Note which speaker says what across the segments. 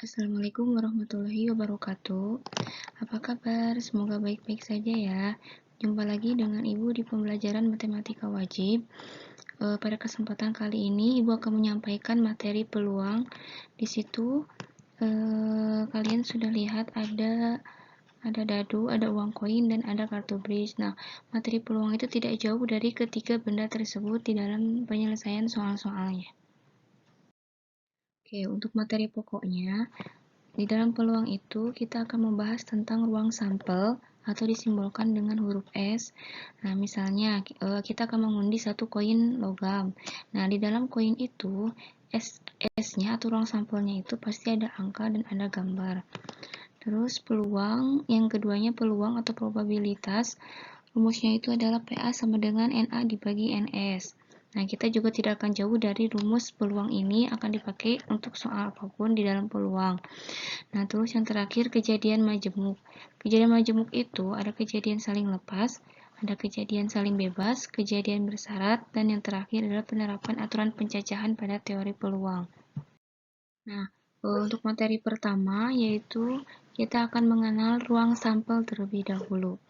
Speaker 1: Assalamualaikum warahmatullahi wabarakatuh. Apa kabar? Semoga baik-baik saja ya. Jumpa lagi dengan Ibu di pembelajaran matematika wajib. Pada kesempatan kali ini Ibu akan menyampaikan materi peluang. Di situ kalian sudah lihat ada dadu, ada uang koin, dan ada kartu bridge. Nah, materi peluang itu tidak jauh dari ketiga benda tersebut di dalam penyelesaian soal-soalnya. Oke, untuk materi pokoknya, di dalam peluang itu, kita akan membahas tentang ruang sampel atau disimbolkan dengan huruf S. Nah, misalnya kita akan mengundi satu koin logam. Nah, di dalam koin itu, S-nya atau ruang sampelnya itu pasti ada angka dan ada gambar. Terus peluang, yang keduanya peluang atau probabilitas. Rumusnya itu adalah PA sama dengan NA dibagi NS. Nah, kita juga tidak akan jauh dari rumus peluang ini akan dipakai untuk soal apapun di dalam peluang. Nah, terus yang terakhir kejadian majemuk. Kejadian majemuk itu ada kejadian saling lepas, ada kejadian saling bebas, kejadian bersyarat, dan yang terakhir adalah penerapan aturan pencacahan pada teori peluang. Nah, untuk materi pertama yaitu kita akan mengenal ruang sampel terlebih dahulu.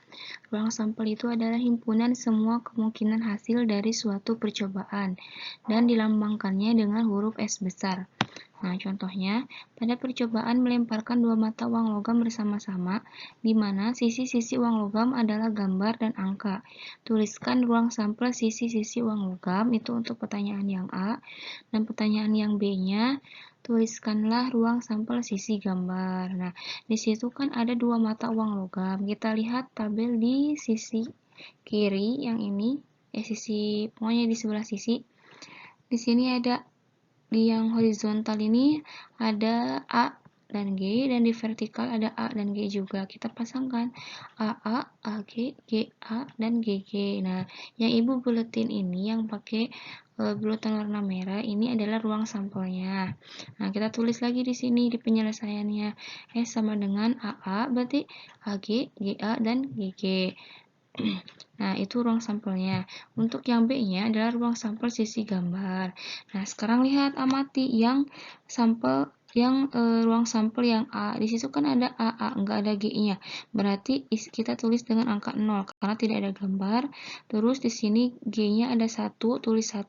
Speaker 1: Ruang sampel itu adalah himpunan semua kemungkinan hasil dari suatu percobaan dan dilambangkannya dengan huruf S besar. Nah, contohnya, pada percobaan melemparkan dua mata uang logam bersama-sama, di mana sisi-sisi uang logam adalah gambar dan angka. Tuliskan ruang sampel sisi-sisi uang logam, itu untuk pertanyaan yang A, dan pertanyaan yang B-nya, tuliskanlah ruang sampel sisi gambar. Nah, di situ kan ada dua mata uang logam. Kita lihat tabel di sisi kiri yang ini, pokoknya di sebelah sisi. Di sini ada di yang horizontal ini ada A dan G, dan di vertikal ada A dan G juga. Kita pasangkan AA, AG, GA, dan GG. Nah, yang Ibu buletin ini yang pakai bulatan warna merah ini adalah ruang sampelnya. Nah, kita tulis lagi di sini di penyelesaiannya. S sama dengan AA, berarti AG, GA, dan GG. Nah, itu ruang sampelnya. Untuk yang B-nya adalah ruang sampel sisi gambar. Nah, sekarang lihat amati yang ruang sampel yang A. Di situ kan ada AA, enggak ada G-nya. Berarti kita tulis dengan angka 0 karena tidak ada gambar. Terus di sini G-nya ada 1, tulis 1.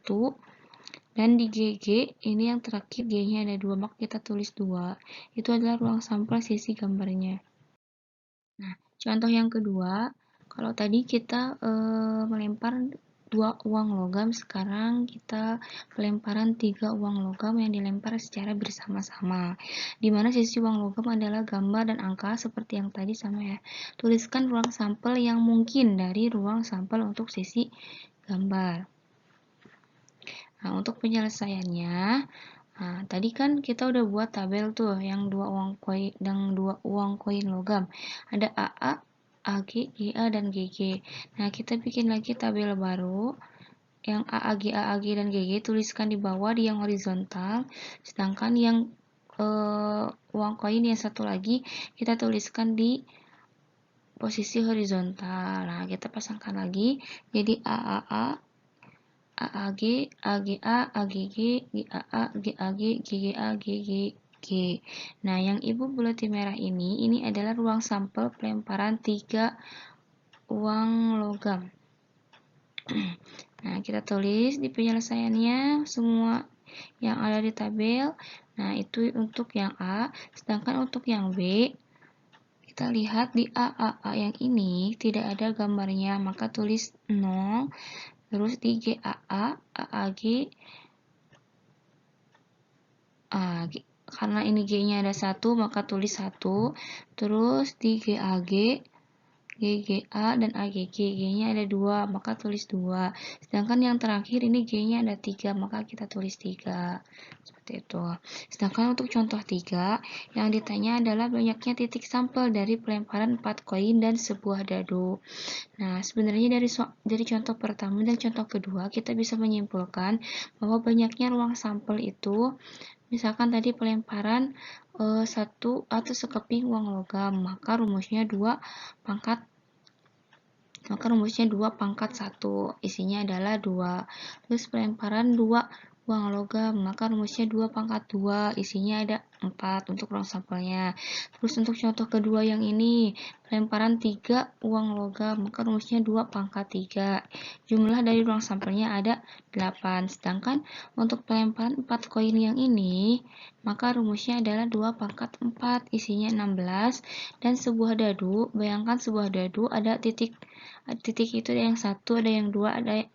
Speaker 1: Dan di GG ini yang terakhir G-nya ada 2, maka kita tulis 2. Itu adalah ruang sampel sisi gambarnya. Nah, contoh yang kedua, kalau tadi kita melempar 2 uang logam, sekarang kita pelemparan 3 uang logam yang dilempar secara bersama-sama. Di mana sisi uang logam adalah gambar dan angka seperti yang tadi sama ya. Tuliskan ruang sampel yang mungkin dari ruang sampel untuk sisi gambar. Nah, untuk penyelesaiannya, nah, tadi kan kita udah buat tabel tuh yang 2 uang koin logam. Ada AA, AG, GA, dan GG. Nah, kita bikin lagi tabel baru. Yang AA, GA, AG, dan GG tuliskan di bawah di yang horizontal. Sedangkan yang uang koin yang satu lagi kita tuliskan di posisi horizontal. Nah, kita pasangkan lagi. Jadi AAA, AAG, AGA, AGG, GAA, GAG, GGA, GGG. Nah, yang Ibu buletin merah ini adalah ruang sampel pelemparan 3 uang logam. Nah, kita tulis di penyelesaiannya semua yang ada di tabel. Nah, itu untuk yang A. Sedangkan untuk yang B, kita lihat di AAA yang ini tidak ada gambarnya, maka tulis 0. Terus di GAA, AAG, karena ini G-nya ada 1, maka tulis 1. Terus di GAG, GGA, dan AGG, G-nya ada 2, maka tulis 2. Sedangkan yang terakhir ini G-nya ada 3, maka kita tulis 3. Seperti itu. Sedangkan untuk contoh 3, yang ditanya adalah banyaknya titik sampel dari pelemparan 4 koin dan sebuah dadu. Nah, sebenarnya dari contoh pertama dan contoh kedua, kita bisa menyimpulkan bahwa banyaknya ruang sampel itu, misalkan tadi pelemparan 1 atau sekeping uang logam, maka rumusnya 2 pangkat 1, isinya adalah 2. Terus pelemparan 2 uang logam, maka rumusnya 2 pangkat 2, isinya ada 4 untuk ruang sampelnya. Terus untuk contoh kedua yang ini, pelemparan 3 uang logam, maka rumusnya 2 pangkat 3. Jumlah dari ruang sampelnya ada 8. Sedangkan untuk pelemparan 4 koin yang ini, maka rumusnya adalah 2 pangkat 4, isinya 16. Dan sebuah dadu, bayangkan sebuah dadu ada titik itu ada yang 1, ada yang 2,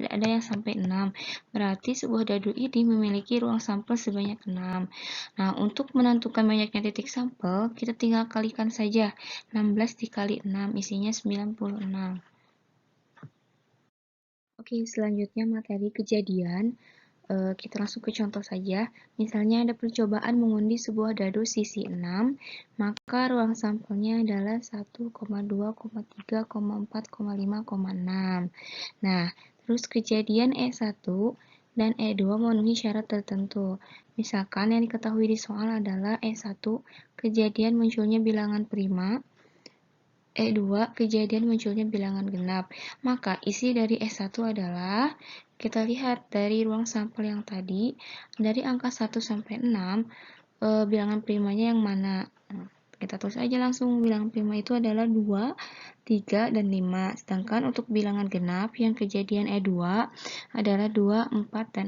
Speaker 1: ada yang sampai 6. Berarti sebuah dadu ini memiliki ruang sampel sebanyak 6. Nah, untuk menentukan banyaknya titik sampel, kita tinggal kalikan saja. 16 dikali 6, isinya 96. Oke, selanjutnya materi kejadian. Kita langsung ke contoh saja. Misalnya ada percobaan mengundi sebuah dadu sisi 6, maka ruang sampelnya adalah 1, 2, 3, 4, 5, 6. Nah, terus kejadian E1 dan E2 memenuhi syarat tertentu. Misalkan yang diketahui di soal adalah E1, kejadian munculnya bilangan prima, E2, kejadian munculnya bilangan genap. Maka isi dari S1 adalah, kita lihat dari ruang sampel yang tadi, dari angka 1 sampai 6, bilangan primanya yang mana? Kita tulis aja langsung, bilangan prima itu adalah 2, 3, dan 5. Sedangkan untuk bilangan genap yang kejadian E2 adalah 2, 4, dan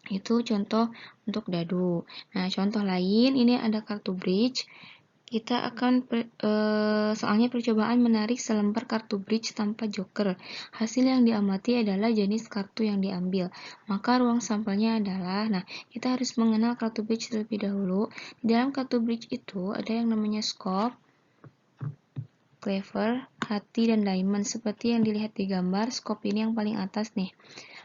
Speaker 1: 6. Itu contoh untuk dadu. Nah, contoh lain, ini ada kartu bridge. Kita akan soalnya percobaan menarik selembar kartu bridge tanpa joker. Hasil yang diamati adalah jenis kartu yang diambil. Maka ruang sampelnya adalah, nah, kita harus mengenal kartu bridge terlebih dahulu. Di dalam kartu bridge itu ada yang namanya scope, clever, hati, dan diamond. Seperti yang dilihat di gambar, scope ini yang paling atas nih.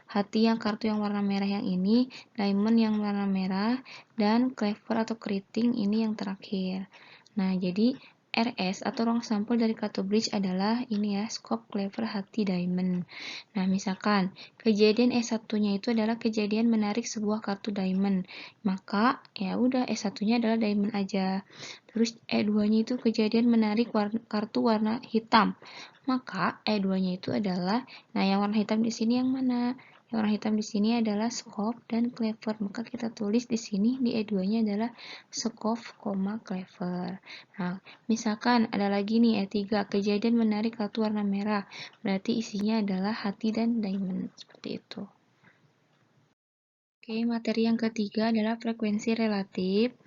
Speaker 1: Hati yang kartu yang warna merah yang ini, diamond yang warna merah, dan clever atau keriting ini yang terakhir. Nah, jadi RS atau ruang sampel dari kartu bridge adalah ini ya, scope, clever, hati, diamond. Nah, misalkan kejadian E1-nya itu adalah kejadian menarik sebuah kartu diamond. Maka ya udah E1-nya adalah diamond aja. Terus E2-nya itu kejadian menarik kartu warna hitam. Maka E2-nya itu adalah, nah, yang warna hitam di sini yang mana? Yang warna hitam di sini adalah scope dan clever. Maka kita tulis di sini di E2-nya adalah scope, clever. Nah, misalkan ada lagi nih E3, kejadian menarik kartu warna merah. Berarti isinya adalah hati dan diamond. Seperti itu. Oke, materi yang ketiga adalah frekuensi relatif.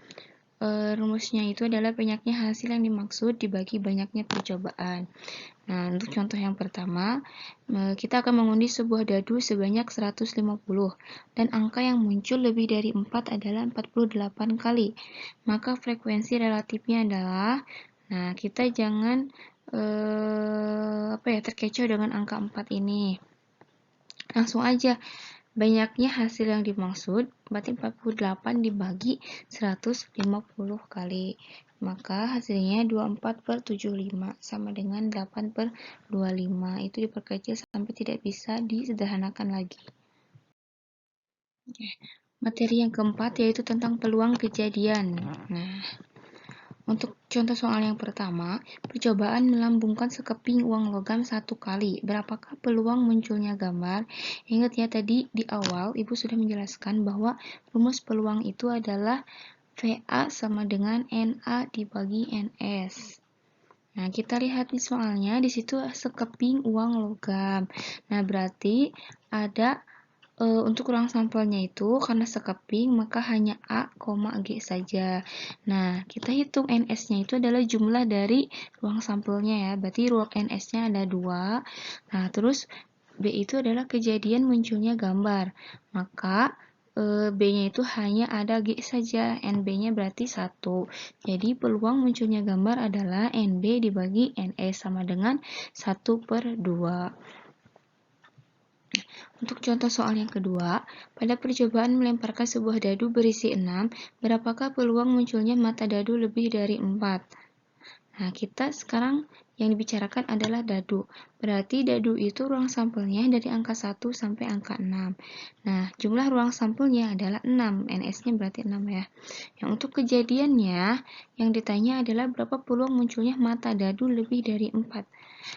Speaker 1: Rumusnya itu adalah banyaknya hasil yang dimaksud dibagi banyaknya percobaan. Nah, untuk contoh yang pertama, kita akan mengundi sebuah dadu sebanyak 150, dan angka yang muncul lebih dari 4 adalah 48 kali. Maka frekuensi relatifnya adalah, nah, kita jangan terkecoh dengan angka 4 ini. Langsung aja, banyaknya hasil yang dimaksud, berarti 48 dibagi 150 kali. Maka hasilnya 24/75 sama dengan 8/25. Itu diperkecil sampai tidak bisa disederhanakan lagi. Oke. Materi yang keempat yaitu tentang peluang kejadian. Nah, untuk contoh soal yang pertama, percobaan melambungkan sekeping uang logam 1 kali. Berapakah peluang munculnya gambar? Ingat ya, tadi di awal Ibu sudah menjelaskan bahwa rumus peluang itu adalah VA sama dengan NA dibagi NS. Nah, kita lihat di soalnya, di situ sekeping uang logam. Nah, berarti ada untuk ruang sampelnya itu karena sekeping maka hanya A, G saja. Nah, kita hitung NS-nya itu adalah jumlah dari ruang sampelnya ya. Berarti ruang NS-nya ada 2. Nah, terus B itu adalah kejadian munculnya gambar. Maka B-nya itu hanya ada G saja. NB-nya berarti 1. Jadi peluang munculnya gambar adalah NB dibagi NS sama dengan 1/2. Untuk contoh soal yang kedua, pada percobaan melemparkan sebuah dadu berisi 6, berapakah peluang munculnya mata dadu lebih dari 4? Nah, kita sekarang yang dibicarakan adalah dadu. Berarti dadu itu ruang sampelnya dari angka 1 sampai angka 6. Nah, jumlah ruang sampelnya adalah 6. NS-nya berarti 6 ya. Yang untuk kejadiannya, yang ditanya adalah berapa peluang munculnya mata dadu lebih dari 4.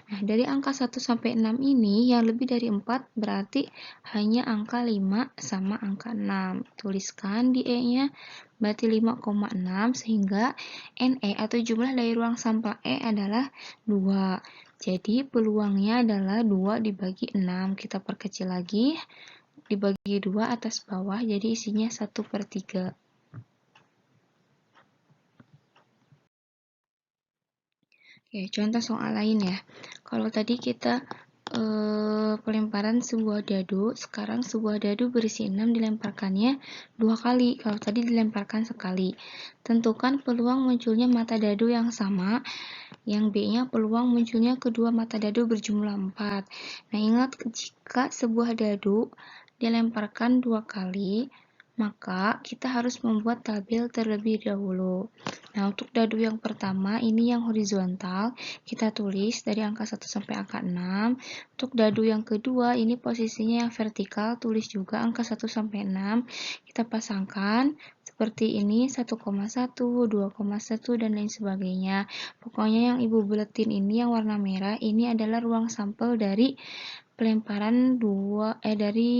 Speaker 1: Nah, dari angka 1 sampai 6 ini, yang lebih dari 4 berarti hanya angka 5 sama angka 6. Tuliskan di E-nya, berarti 5,6, sehingga NE atau jumlah dari ruang sampel E adalah 2. Jadi peluangnya adalah 2 dibagi 6. Kita perkecil lagi, dibagi 2 atas bawah, jadi isinya 1/3. Oke, contoh soal lain ya. Kalau tadi kita pelemparan sebuah dadu, sekarang sebuah dadu berisi 6 dilemparkannya 2 kali, kalau tadi dilemparkan sekali. Tentukan peluang munculnya mata dadu yang sama, yang B-nya peluang munculnya kedua mata dadu berjumlah 4. Nah, ingat jika sebuah dadu dilemparkan 2 kali, maka kita harus membuat tabel terlebih dahulu. Nah, untuk dadu yang pertama, ini yang horizontal, kita tulis dari angka 1 sampai angka 6. Untuk dadu yang kedua, ini posisinya yang vertikal, tulis juga angka 1 sampai 6. Kita pasangkan seperti ini, 1,1, 2,1, dan lain sebagainya. Pokoknya yang Ibu buletin ini yang warna merah, ini adalah ruang sampel dari pelemparan dari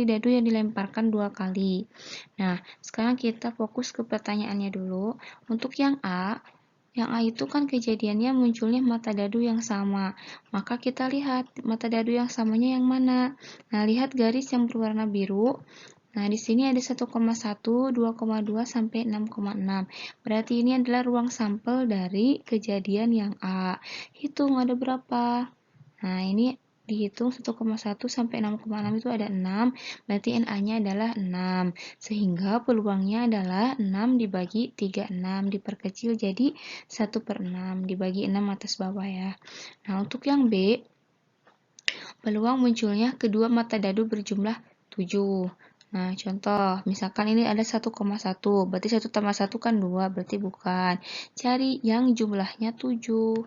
Speaker 1: dadu yang dilemparkan 2 kali. Nah, sekarang kita fokus ke pertanyaannya dulu. Untuk yang A itu kan kejadiannya munculnya mata dadu yang sama. Maka kita lihat mata dadu yang samanya yang mana. Nah, lihat garis yang berwarna biru. Nah, di sini ada 1,1, 2,2, sampai 6,6. Berarti ini adalah ruang sampel dari kejadian yang A. Hitung ada berapa. Nah, ini dihitung 1,1 sampai 6,6 itu ada 6, berarti NA-nya adalah 6. Sehingga peluangnya adalah 6 dibagi 36, diperkecil jadi 1/6, dibagi 6 atas bawah ya. Nah, untuk yang B, peluang munculnya kedua mata dadu berjumlah 7. Nah, contoh, misalkan ini ada 1,1, berarti 1 tambah 1 kan 2, berarti bukan. Cari yang jumlahnya 7.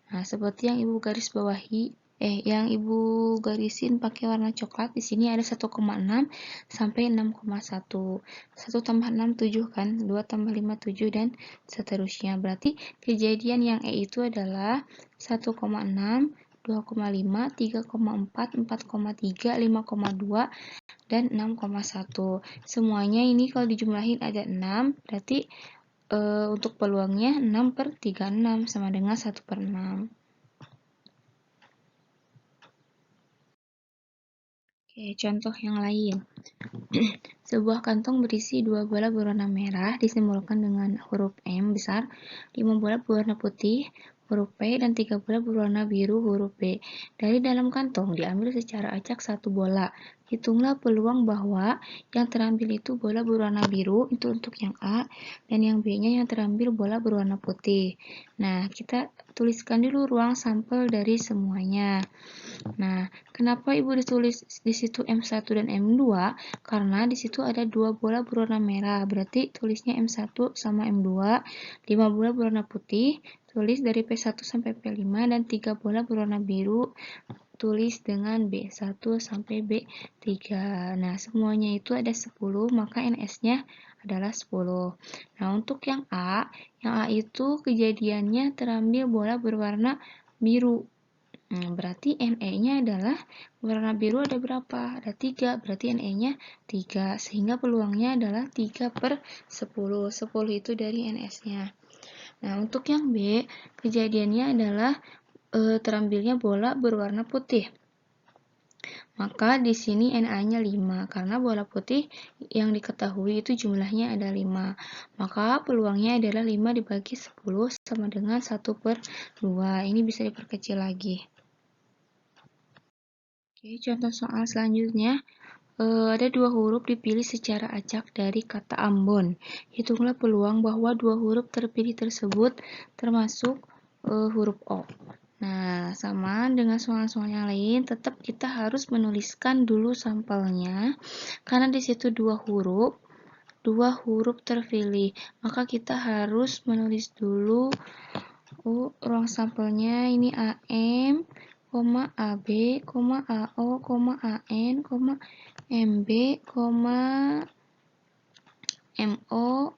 Speaker 1: Nah, seperti yang Ibu garis bawahi, yang Ibu garisin pakai warna coklat, di sini ada 1,6 sampai 6,1. 1 tambah 6, 7 kan? 2 tambah 5, 7, dan seterusnya. Berarti kejadian yang E itu adalah 1,6, 2,5, 3,4, 4,3, 5,2, dan 6,1. Semuanya ini kalau dijumlahin ada 6, berarti untuk peluangnya 6/36 sama dengan 1/6. Oke, contoh yang lain. Sebuah kantong berisi 2 bola berwarna merah disimbolkan dengan huruf M besar, 5 bola berwarna putih, huruf P, dan 3 bola berwarna biru, huruf B. Dari dalam kantong diambil secara acak 1 bola. Hitunglah peluang bahwa yang terambil itu bola berwarna biru, itu untuk yang A, dan yang B-nya yang terambil bola berwarna putih. Nah, kita tuliskan dulu ruang sampel dari semuanya. Nah, kenapa Ibu ditulis di situ M1 dan M2? Karena di situ ada 2 bola berwarna merah, berarti tulisnya M1 sama M2, 5 bola berwarna putih, tulis dari P1 sampai P5, dan 3 bola berwarna biru, tulis dengan B1 sampai B3. Nah, semuanya itu ada 10, maka NS-nya adalah 10. Nah, untuk yang A itu kejadiannya terambil bola berwarna biru. Berarti NE-nya adalah warna biru ada berapa? Ada 3, berarti NE-nya 3, sehingga peluangnya adalah 3/10. 10 itu dari NS-nya. Nah, untuk yang B, kejadiannya adalah terambilnya bola berwarna putih. Maka di sini Na-nya 5, karena bola putih yang diketahui itu jumlahnya ada 5. Maka peluangnya adalah 5 dibagi 10 sama dengan 1/2. Ini bisa diperkecil lagi. Oke, contoh soal selanjutnya. Ada 2 huruf dipilih secara acak dari kata Ambon. Hitunglah peluang bahwa 2 huruf terpilih tersebut termasuk huruf O. Nah, sama dengan soal-soal yang lain, tetap kita harus menuliskan dulu sampelnya, karena di situ 2 huruf terpilih. Maka kita harus menulis dulu ruang sampelnya, ini AM, AB, AO, AN, MB, MO,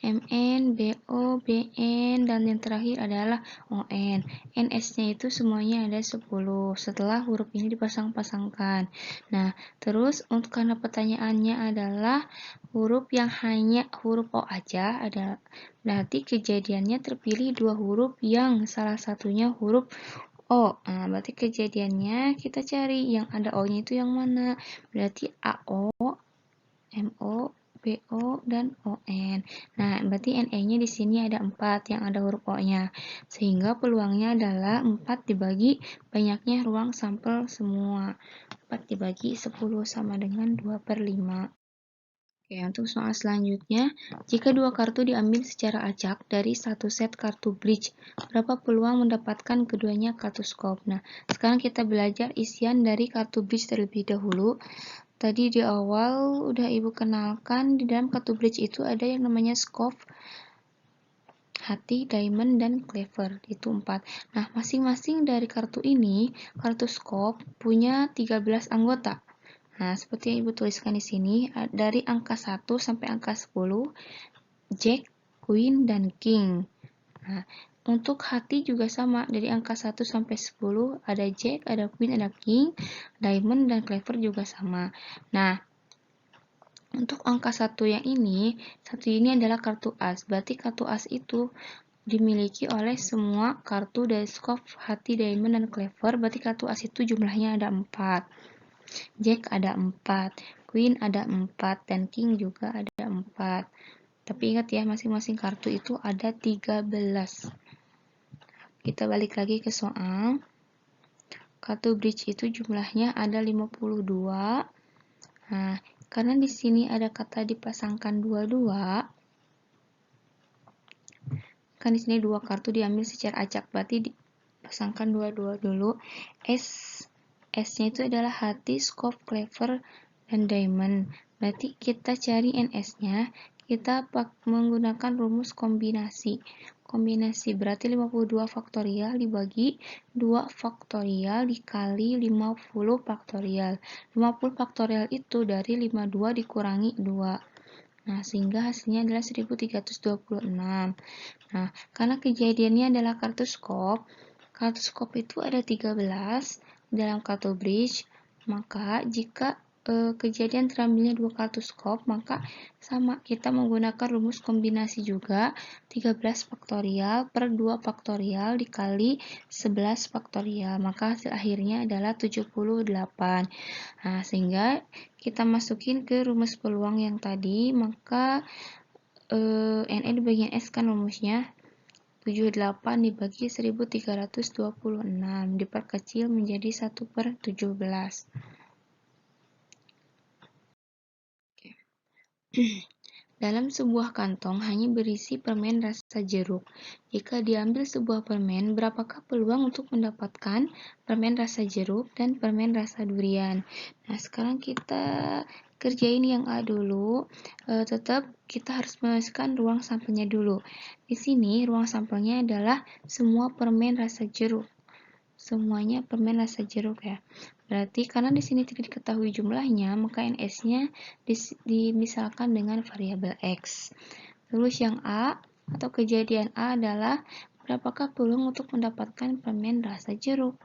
Speaker 1: MN, BO, BN, dan yang terakhir adalah ON. NS-nya itu semuanya ada 10 setelah huruf ini dipasang-pasangkan. Nah, terus untuk karena pertanyaannya adalah huruf yang hanya huruf O aja, ada berarti kejadiannya terpilih dua huruf yang salah satunya huruf O. Nah, berarti kejadiannya kita cari yang ada O-nya itu yang mana? Berarti AO, MO, BO, dan ON. Nah, berarti NE-nya di sini ada 4 yang ada huruf O-nya. Sehingga peluangnya adalah 4 dibagi banyaknya ruang sampel semua. 4 dibagi 10 sama dengan 2/5. Oke, untuk soal selanjutnya, jika dua kartu diambil secara acak dari satu set kartu bridge, berapa peluang mendapatkan keduanya kartu skop? Nah, sekarang kita belajar isian dari kartu bridge terlebih dahulu. Tadi di awal udah Ibu kenalkan, di dalam kartu bridge itu ada yang namanya skop, hati, diamond, dan clever. Itu 4. Nah, masing-masing dari kartu ini, kartu skop punya 13 anggota. Nah, seperti yang Ibu tuliskan di sini, dari angka 1 sampai angka 10, Jack, Queen, dan King. Nah, untuk hati juga sama, dari angka 1 sampai 10, ada Jack, ada Queen, ada King, Diamond, dan Clever juga sama. Nah, untuk angka 1 yang ini, satu ini adalah kartu as. Berarti kartu as itu dimiliki oleh semua kartu dari skop, hati, diamond, dan clever. Berarti kartu as itu jumlahnya ada 4. Jack ada 4, Queen ada 4, dan King juga ada 4. Tapi ingat ya, masing-masing kartu itu ada 13. Kita balik lagi ke soal. Kartu bridge itu jumlahnya ada 52. Nah, karena di sini ada kata dipasangkan 22, kan di sini dua kartu diambil secara acak, berarti dipasangkan 22 dulu. S-nya itu adalah hati, skop, clever, dan diamond. Berarti kita cari NS-nya, kita menggunakan rumus kombinasi. Kombinasi berarti 52 faktorial dibagi 2 faktorial dikali 50 faktorial. 50 faktorial itu dari 52 dikurangi 2. Nah, sehingga hasilnya adalah 1326. Nah, karena kejadiannya adalah kartu skop itu ada 13 dalam kartu bridge, maka jika kejadian terambilnya dua kartu skop, maka sama, kita menggunakan rumus kombinasi juga, 13 faktorial per 2 faktorial dikali 11 faktorial, maka hasil akhirnya adalah 78. Nah, sehingga kita masukin ke rumus peluang yang tadi, maka NE dibagi S kan rumusnya 78 dibagi 1326 diperkecil menjadi 1/17. Dalam sebuah kantong hanya berisi permen rasa jeruk. Jika diambil sebuah permen, berapakah peluang untuk mendapatkan permen rasa jeruk dan permen rasa durian? Nah, sekarang kita kerjain yang A dulu. Tetap kita harus memasukkan ruang sampelnya dulu. Di sini ruang sampelnya adalah semua permen rasa jeruk. Semuanya permen rasa jeruk ya. Berarti karena di sini tidak diketahui jumlahnya, maka NS-nya dimisalkan dengan variabel X. Terus yang A atau kejadian A adalah berapakah peluang untuk mendapatkan permen rasa jeruk?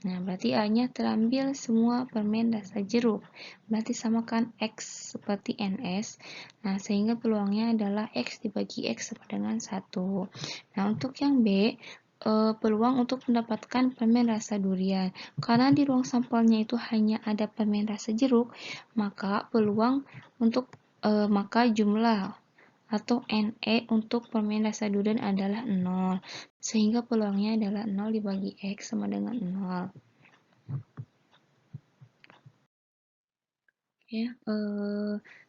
Speaker 1: Nah, berarti A-nya terambil semua permen rasa jeruk. Berarti samakan X seperti NS. Nah, sehingga peluangnya adalah X dibagi X sama dengan 1. Nah, untuk yang B, peluang untuk mendapatkan permen rasa durian. Karena di ruang sampelnya itu hanya ada permen rasa jeruk, maka peluang untuk maka jumlah atau NE untuk permen rasa durian adalah 0. Sehingga peluangnya adalah 0 dibagi X sama dengan 0. Ya,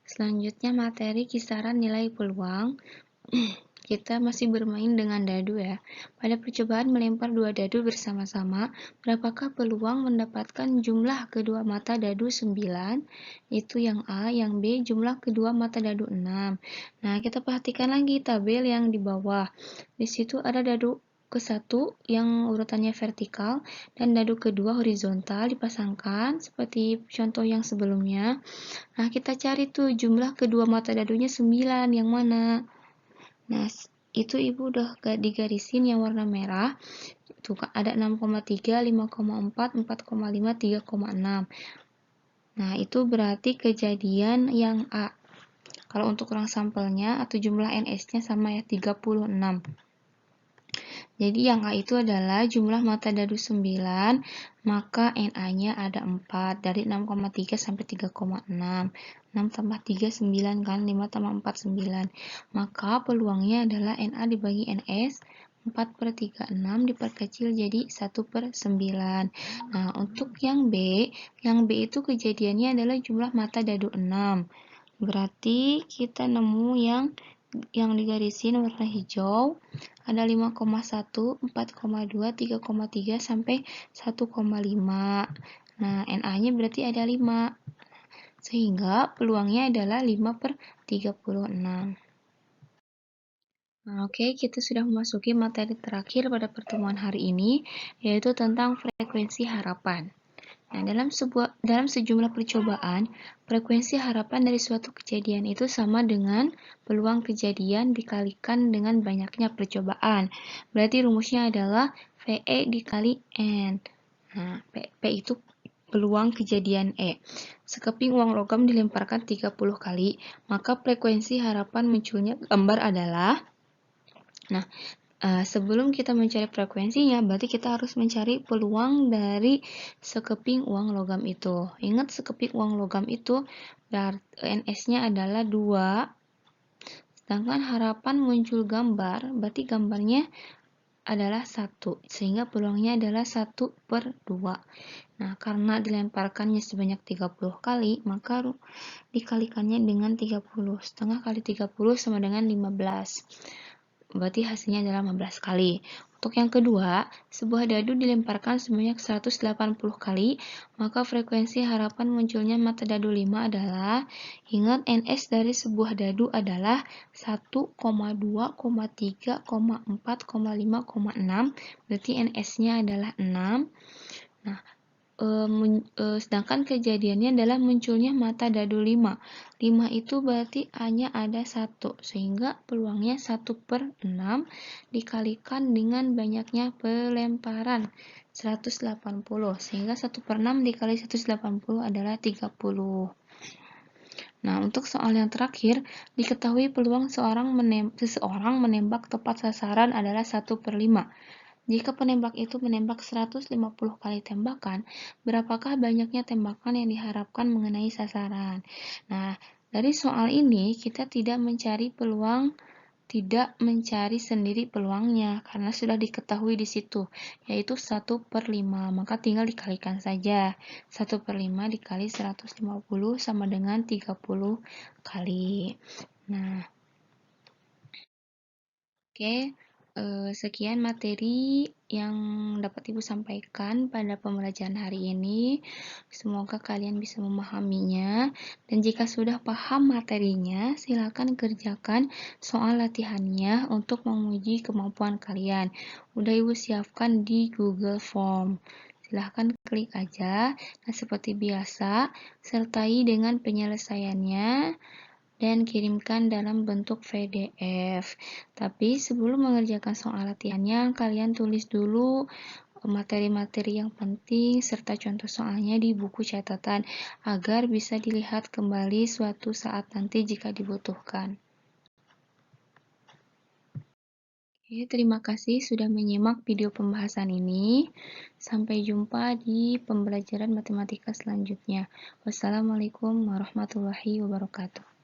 Speaker 1: selanjutnya materi kisaran nilai peluang. Kita masih bermain dengan dadu ya. Pada percobaan melempar dua dadu bersama-sama, berapakah peluang mendapatkan jumlah kedua mata dadu 9? Itu yang A, yang B jumlah kedua mata dadu 6. Nah, kita perhatikan lagi tabel yang di bawah. Di situ ada dadu ke-1 yang urutannya vertikal dan dadu kedua horizontal dipasangkan seperti contoh yang sebelumnya. Nah, kita cari tuh jumlah kedua mata dadunya 9 yang mana? Nah, itu Ibu udah digarisin yang warna merah. Tuh ada 6,3, 5,4, 4,5, 3,6. Nah, itu berarti kejadian yang A. Kalau untuk rang sampelnya atau jumlah NS-nya sama ya, 36. Jadi yang A itu adalah jumlah mata dadu 9, maka NA-nya ada 4. Dari 6,3 sampai 3,6. 6 tambah 3, 9 kan? 5 tambah 4, 9. Maka peluangnya adalah NA dibagi NS, 4/36 diperkecil jadi 1/9. Nah, untuk yang B itu kejadiannya adalah jumlah mata dadu 6. Berarti kita nemu yang digarisin warna hijau ada 5,1, 4,2, 3,3 sampai 1,5. Nah, NA-nya berarti ada 5. Sehingga peluangnya adalah 5/36. Nah, oke, kita sudah memasuki materi terakhir pada pertemuan hari ini, yaitu tentang frekuensi harapan. Nah, dalam sejumlah percobaan, frekuensi harapan dari suatu kejadian itu sama dengan peluang kejadian dikalikan dengan banyaknya percobaan. Berarti rumusnya adalah VE dikali N. Nah, P itu peluang kejadian E. Sekeping uang logam dilemparkan 30 kali, maka frekuensi harapan munculnya gambar adalah. Nah, sebelum kita mencari frekuensinya, berarti kita harus mencari peluang dari sekeping uang logam itu. Ingat sekeping uang logam itu NS-nya adalah 2, sedangkan harapan muncul gambar, berarti gambarnya adalah 1, sehingga peluangnya adalah 1/2. Nah, karena dilemparkannya sebanyak 30 kali, maka dikalikannya dengan 30. Setengah kali 30 sama dengan 15. Berarti hasilnya adalah 15 kali. Untuk yang kedua, sebuah dadu dilemparkan sebanyak 180 kali, maka frekuensi harapan munculnya mata dadu 5 adalah, ingat NS dari sebuah dadu adalah 1,2,3,4,5,6, berarti NS-nya adalah 6. Nah, sedangkan kejadiannya adalah munculnya mata dadu 5. 5 itu berarti A-nya ada 1, sehingga peluangnya 1/6 dikalikan dengan banyaknya pelemparan 180, sehingga 1/6 dikali 180 adalah 30. Nah, untuk soal yang terakhir, diketahui peluang seseorang menembak tepat sasaran adalah 1/5. Jika penembak itu menembak 150 kali tembakan, berapakah banyaknya tembakan yang diharapkan mengenai sasaran? Nah, dari soal ini kita tidak mencari sendiri peluangnya karena sudah diketahui di situ, yaitu 1/5. Maka tinggal dikalikan saja. 1/5 dikali 150 sama dengan 30 kali. Nah, oke. Sekian materi yang dapat Ibu sampaikan pada pembelajaran hari ini. Semoga kalian bisa memahaminya. Dan jika sudah paham materinya, silakan kerjakan soal latihannya untuk menguji kemampuan kalian. Udah Ibu siapkan di Google Form. Silahkan klik aja. Nah, seperti biasa, sertai dengan penyelesaiannya dan kirimkan dalam bentuk PDF. Tapi sebelum mengerjakan soal latihannya, kalian tulis dulu materi-materi yang penting serta contoh soalnya di buku catatan agar bisa dilihat kembali suatu saat nanti jika dibutuhkan. Oke, terima kasih sudah menyimak video pembahasan ini. Sampai jumpa di pembelajaran matematika selanjutnya. Wassalamualaikum warahmatullahi wabarakatuh.